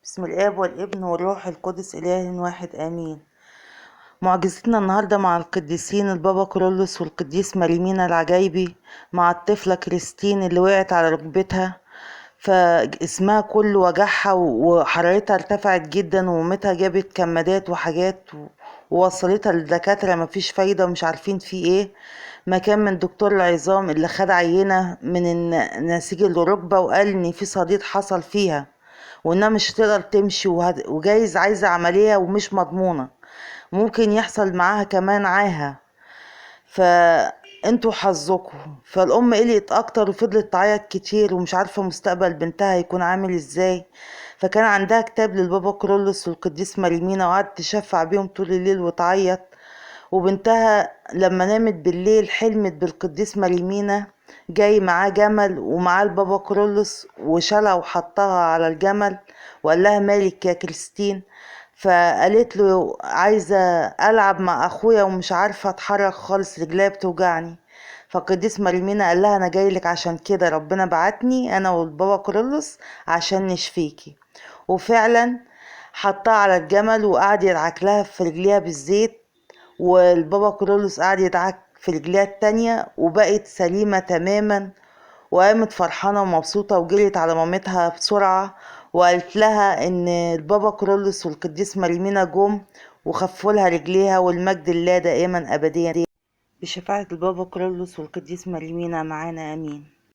بسم الآب والابن والروح القدس إله واحد آمين. معجزتنا النهاردة مع القديسين البابا كرولوس والقديس مريمينا العجايبي، مع الطفلة كريستين اللي وقعت على ركبتها فاسمها كله وجعها وحرارتها ارتفعت جدا، ومامتها جابت كمادات وحاجات ووصلتها للدكاترة، مفيش فايدة ومش عارفين في ايه. مكان من دكتور العظام اللي خد عينة من نسيج الركبة وقال ان في صديد حصل فيها وانها مش هتقدر تمشي وجايز عايزة عملية ومش مضمونة، ممكن يحصل معاها كمان عاهة. فانتوا حظكم. فالام قلقت اكتر وفضلت تعيط كتير ومش عارفة مستقبل بنتها هيكون عامل ازاي. فكان عندها كتاب للبابا كرولوس والقديس مريمينا وقعدت تشفع بيهم طول الليل وتعيط. وبنتها لما نامت بالليل حلمت بالقديس مريمينا جاي معاه جمل ومعاه البابا كرولوس، وشالها وحطها على الجمل وقال لها مالك يا كريستين. فقالت له عايزة ألعب مع أخويا ومش عارفة أتحرك خالص، رجليا بتوجعني. فالقديس مريمينا قال لها أنا جايلك عشان كده، ربنا بعتني أنا والبابا كرولوس عشان نشفيكي. وفعلا حطها على الجمل وقعد يدعك لها في رجليها بالزيت، والبابا كرولوس قعد يدعك في رجليها التانية وبقت سليمة تماما. وقامت فرحانة ومبسوطة وجريت على مامتها بسرعة وقالت لها ان البابا كرولوس والقديس مريمينا جم وخفوا لها رجليها، والمجد لله دائما ابديا بشفاعة البابا كرولوس والقديس مريمينا معانا امين.